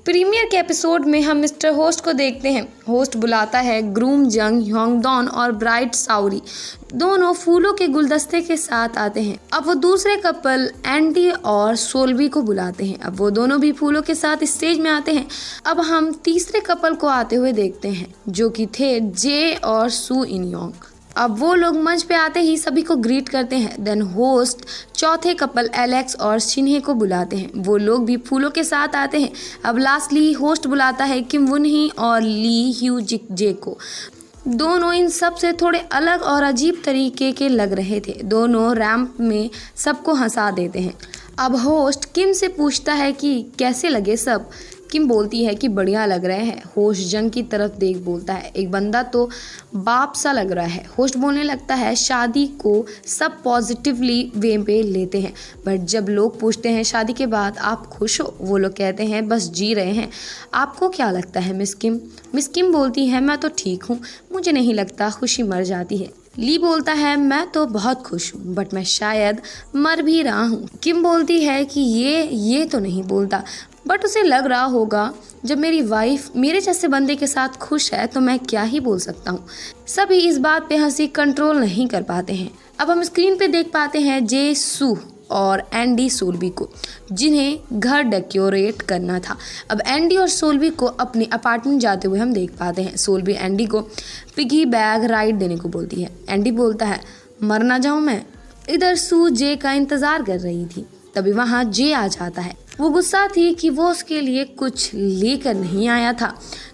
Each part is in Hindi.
प्रीमियर के एपिसोड में हम मिस्टर होस्ट को देखते हैं। होस्ट बुलाता है ग्रूम जंग ह्योंगडॉन और ब्राइड साउरी, दोनों फूलों के गुलदस्ते के साथ आते हैं। अब वो दूसरे कपल एंडी और सोल्वी को बुलाते हैं। अब वो दोनों भी फूलों के साथ स्टेज में आते हैं। अब हम तीसरे कपल को आते हुए देखते हैं जो कि थे जे और सू इन योंग। अब वो लोग मंच पे आते ही सभी को ग्रीट करते हैं। देन होस्ट चौथे कपल एलेक्स और शिन्हे को बुलाते हैं। वो लोग भी फूलों के साथ आते हैं। अब लास्टली होस्ट बुलाता है किम वुन ही और ली ह्यू जिक जे को। दोनों इन सब से थोड़े अलग और अजीब तरीके के लग रहे थे। दोनों रैंप में सबको हंसा देते हैं। अब होस्ट किम से पूछता है कि कैसे लगे सब। किम बोलती है कि बढ़िया लग रहे हैं। होस्ट जंग की तरफ देख बोलता है, एक बंदा तो बाप सा लग रहा है। होस्ट बोलने लगता है शादी को सब पॉजिटिवली वे पे लेते हैं, बट जब लोग पूछते हैं शादी के बाद आप खुश हो, वो लोग कहते हैं बस जी रहे हैं। आपको क्या लगता है मिस किम? मिस किम बोलती है मैं तो ठीक हूँ, मुझे नहीं लगता खुशी मर जाती है। ली बोलता है मैं तो बहुत खुश हूँ, बट मैं शायद मर भी रहा हूँ। किम बोलती है कि ये तो नहीं बोलता, बट उसे लग रहा होगा जब मेरी वाइफ मेरे जैसे बंदे के साथ खुश है तो मैं क्या ही बोल सकता हूँ। सभी इस बात पे हंसी कंट्रोल नहीं कर पाते हैं। अब हम स्क्रीन पे देख पाते हैं जे सू और एंडी सोल्वी को, जिन्हें घर डेकोरेट करना था। अब एंडी और सोल्वी को अपने अपार्टमेंट जाते हुए हम देख पाते हैं। सोल्वी एंडी को पिगी बैग राइड देने को बोलती है। एंडी बोलता है मर ना जाऊं मैं। इधर सू जे का इंतजार कर रही थी, तभी वहाँ जे आ जाता है। वो गुस्सा थी कि वो उसके लिए कुछ लेकर नहीं आया था।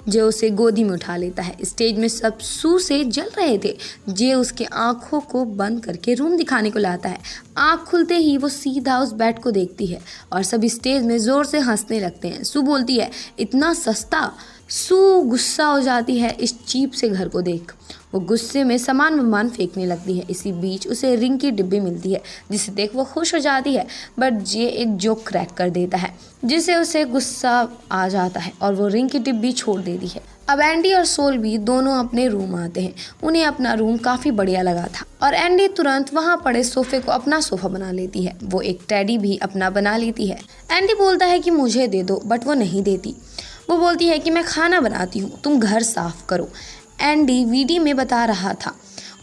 जे उसे गोदी में उठा लेता है। स्टेज में सब सू से जल रहे थे। जे उसके आंखों को बंद करके रूम दिखाने को लाता है। आंख खुलते ही वो सीधा उस बेड को देखती है और सब स्टेज में जोर से हंसने लगते हैं। सू बोलती है इतना सस्ता। सू गुस्सा हो जाती है इस चीप से घर को देख। वो गुस्से में सामान फेंकने लगती है। इसी बीच उसे रिंग की डिब्बी मिलती है, जिसे देख वो खुश हो जाती है, बट जे एक जोक क्रैक कर देता है जिससे उसे गुस्सा आ जाता है और वो रिंग की डिब्बी छोड़ देती है। अब एंडी और सोल्वी दोनों अपने रूम आते हैं। उन्हें अपना रूम काफी बढ़िया लगा था और एंडी तुरंत वहाँ पड़े सोफे को अपना सोफा बना लेती है। वो एक टेडी भी अपना बना लेती है। एंडी बोलता है कि मुझे दे दो, बट वो नहीं देती। वो बोलती है कि मैं खाना बनाती हूँ, तुम घर साफ करो। एंडी वीडी में बता रहा था।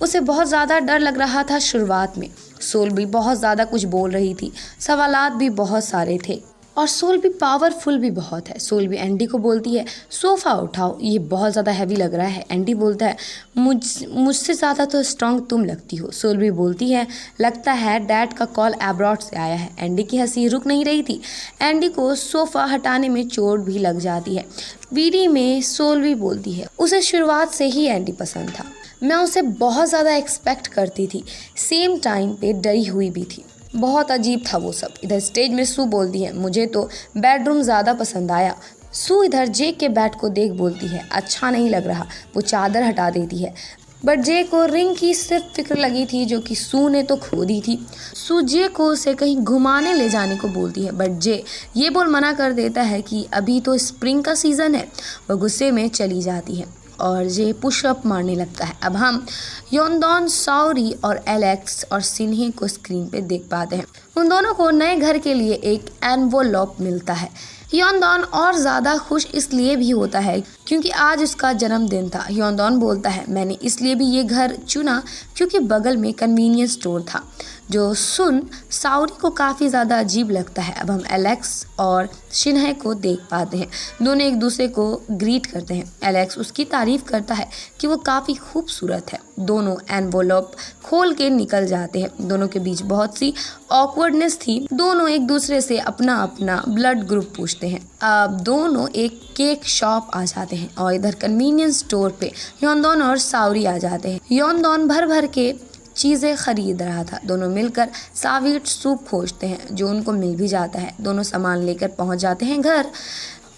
उसे बहुत ज़्यादा डर लग रहा था शुरुआत में। सोल्वी बहुत ज़्यादा कुछ बोल रही थी, सवालात भी बहुत सारे थे और सोल्वी पावरफुल भी बहुत है। सोल्वी एंडी को बोलती है सोफ़ा उठाओ, ये बहुत ज़्यादा हैवी लग रहा है। एंडी बोलता है मुझसे ज़्यादा तो स्ट्रांग तुम लगती हो। सोल्वी बोलती है लगता है डैड का कॉल एब्रॉड से आया है। एंडी की हंसी रुक नहीं रही थी। एंडी को सोफ़ा हटाने में चोट भी लग जाती है। वीडी में सोल्वी बोलती है उसे शुरुआत से ही एंडी पसंद था, मैं उसे बहुत ज़्यादा एक्सपेक्ट करती थी, सेम टाइम पे डरी हुई भी थी। बहुत अजीब था वो सब। इधर स्टेज में सू बोलती है मुझे तो बेडरूम ज़्यादा पसंद आया। सू इधर जे के बेड को देख बोलती है अच्छा नहीं लग रहा। वो चादर हटा देती है, बट जे को रिंग की सिर्फ फिक्र लगी थी जो कि सू ने तो खो दी थी। सू जे को उसे कहीं घुमाने ले जाने को बोलती है, बट जे ये बोल मना कर देता है कि अभी तो स्प्रिंग का सीज़न है। वह गुस्से में चली जाती है और जे पुशअप मारने लगता है। अब हम योंदॉन, साउरी और एलेक्स और सिन्हे को स्क्रीन पे देख पाते हैं। उन दोनों को नए घर के लिए एक एनवोलॉप मिलता है। योंदॉन और ज़्यादा खुश इसलिए भी होता है क्योंकि आज उसका जन्मदिन था। योंदॉन बोलता है मैंने इसलिए भी ये घर चुना क्योंकि बगल में कन्वीनियंस स्टोर था, जो सुन साउरी को काफ़ी ज़्यादा अजीब लगता है। अब हम एलेक्स और शिन्हे को देख पाते हैं। दोनों एक दूसरे को ग्रीट करते हैं। एलेक्स उसकी तारीफ़ करता है कि वो काफ़ी खूबसूरत है। दोनों एनवोलॉप खोल के निकल जाते हैं। दोनों के बीच बहुत सी ऑकवर्डनेस थी। दोनों एक दूसरे से अपना अपना ब्लड ग्रुप पूछते हैं। अब दोनों एक केक शॉप आ जाते हैं और इधर कन्वीनियंस स्टोर पे योंदॉन और साउरी आ जाते हैं। योंदॉन भर भर के चीज़ें खरीद रहा था। दोनों मिलकर सावीट सूप खोजते हैं जो उनको मिल भी जाता है। दोनों सामान लेकर पहुंच जाते हैं घर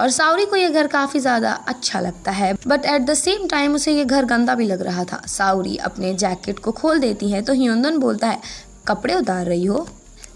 और साउरी को ये घर काफ़ी ज़्यादा अच्छा लगता है, but at the same time उसे ये घर गंदा भी लग रहा था। साउरी अपने जैकेट को खोल देती है तो योंदॉन बोलता है कपड़े उतार रही हो।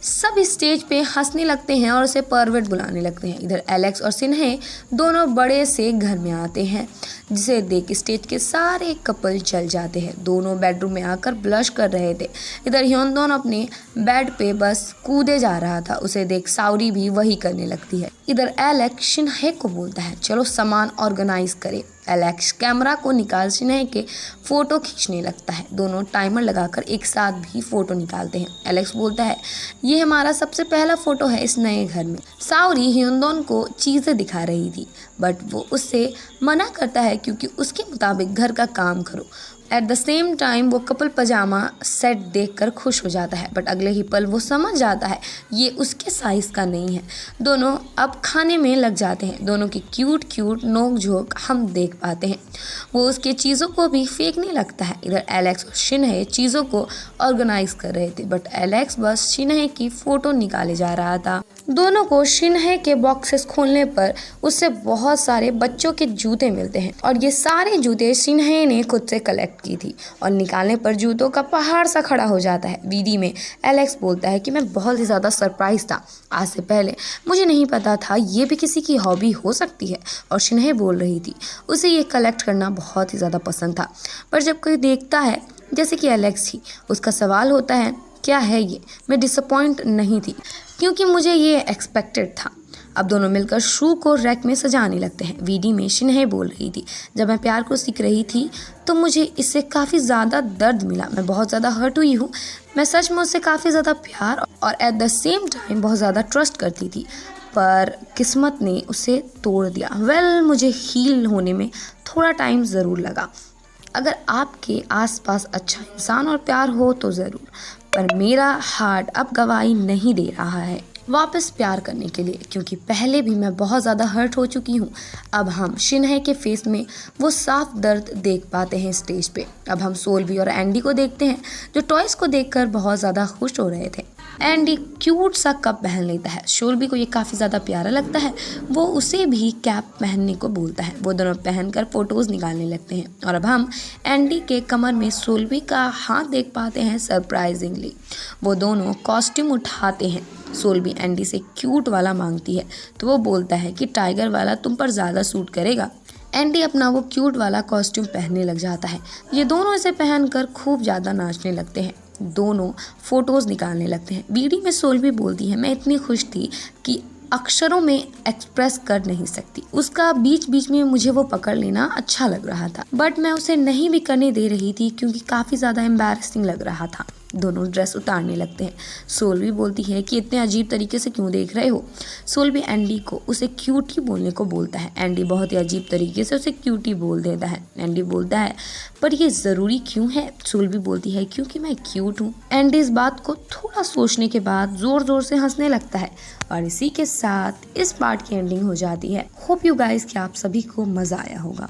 सब स्टेज पे हंसने लगते हैं और उसे परवर्ट बुलाने लगते हैं। इधर एलेक्स और सिन्हे दोनों बड़े से घर में आते हैं जिसे देख स्टेज के सारे कपल चल जाते हैं। दोनों बेडरूम में आकर ब्लश कर रहे थे। इधर ह्योंदोन अपने बेड पे बस कूदे जा रहा था। उसे देख साउरी भी वही करने लगती है। इधर एलेक्स शिनहे को बोलता है, चलो सामान ऑर्गेनाइज करें। एलेक्स कैमरा को निकाल शिनहे के फोटो खींचने लगता है। दोनों टाइमर लगाकर एक साथ भी फोटो निकालते हैं। एलेक्स बोलता है, ये हमारा सबसे पहला फोटो है इस नए घर में। साउरी ह्योंदोन को चीज़ें दिखा रही थी, बट वो उससे मना करता है क्योंकि उसके मुताबिक घर का काम करो। एट द सेम टाइम वो कपल पजामा सेट देखकर खुश हो जाता है, बट अगले ही पल वो समझ जाता है ये उसके साइज़ का नहीं है। दोनों अब खाने में लग जाते हैं। दोनों की क्यूट नोक झोंक हम देख पाते हैं। वो उसके चीज़ों को भी फेंकने लगता है। इधर एलेक्स और शिनहे चीज़ों को ऑर्गेनाइज कर रहे थे, बट एलेक्स बस शिनहे की फ़ोटो निकाले जा रहा था। दोनों को शिनहे के बॉक्सेस खोलने पर उससे बहुत सारे बच्चों के जूते मिलते हैं और ये सारे जूते शिनहे ने खुद से कलेक्ट की थी और निकालने पर जूतों का पहाड़ सा खड़ा हो जाता है। वीडी में एलेक्स बोलता है कि मैं बहुत ही ज़्यादा सरप्राइज था। आज से पहले मुझे नहीं पता था ये भी किसी की हॉबी हो सकती है। और शिनहे बोल रही थी उसे ये कलेक्ट करना बहुत ही ज़्यादा पसंद था, पर जब कोई देखता है जैसे कि एलेक्स ही, उसका सवाल होता है क्या है ये। मैं डिसअपॉइंट नहीं थी क्योंकि मुझे ये एक्सपेक्टेड था। अब दोनों मिलकर शू को रैक में सजाने लगते हैं। वीडी में शिनहे बोल रही थी, जब मैं प्यार को सीख रही थी तो मुझे इससे काफ़ी ज़्यादा दर्द मिला। मैं बहुत ज़्यादा हर्ट हुई हूँ। मैं सच में उससे काफ़ी ज़्यादा प्यार और एट द सेम टाइम बहुत ज़्यादा ट्रस्ट करती थी, पर किस्मत ने उसे तोड़ दिया। मुझे हील होने में थोड़ा टाइम ज़रूर लगा। अगर आपके आसपास अच्छा इंसान और प्यार हो तो ज़रूर, पर मेरा हार्ट अब गवाही नहीं दे रहा है वापस प्यार करने के लिए, क्योंकि पहले भी मैं बहुत ज़्यादा हर्ट हो चुकी हूँ। अब हम शिनहे के फेस में वो साफ दर्द देख पाते हैं स्टेज पे। अब हम सोल्वी और एंडी को देखते हैं जो टॉयज़ को देखकर बहुत ज़्यादा खुश हो रहे थे। एंडी क्यूट सा कप पहन लेता है। सोल्वी को ये काफ़ी ज़्यादा प्यारा लगता है। वो उसे भी कैप पहनने को बोलता है। वो दोनों पहनकर फ़ोटोज़ निकालने लगते हैं और अब हम एंडी के कमर में सोल्वी का हाथ देख पाते हैं सरप्राइजिंगली। वो दोनों कॉस्ट्यूम उठाते हैं। सोल्वी एंडी से क्यूट वाला मांगती है तो वो बोलता है कि टाइगर वाला तुम पर ज़्यादा सूट करेगा। एंडी अपना वो क्यूट वाला कॉस्ट्यूम पहनने लग जाता है। ये दोनों इसे पहनकर खूब ज़्यादा नाचने लगते हैं। दोनों फोटोज़ निकालने लगते हैं। वीडियो में सोल्वी बोलती है, मैं इतनी खुश थी कि अक्षरों में एक्सप्रेस कर नहीं सकती। उसका बीच बीच में मुझे वो पकड़ लेना अच्छा लग रहा था, बट मैं उसे नहीं भी करने दे रही थी क्योंकि काफ़ी ज़्यादा एम्बैरेसिंग लग रहा था। दोनों ड्रेस उतारने लगते हैं। सोल्वी बोलती है कि इतने अजीब तरीके से क्यों देख रहे हो। सोल्वी एंडी को उसे क्यूटी बोलने को बोलता है। एंडी बहुत ही अजीब तरीके से उसे क्यूटी बोल देता है। एंडी बोलता है, पर ये ज़रूरी क्यों है। सोल्वी बोलती है, क्योंकि मैं क्यूट हूँ। एंडी इस बात को थोड़ा सोचने के बाद ज़ोर ज़ोर से हंसने लगता है और इसी के साथ इस पार्ट की एंडिंग हो जाती है। होप यू गाइस कि आप सभी को मज़ा आया होगा।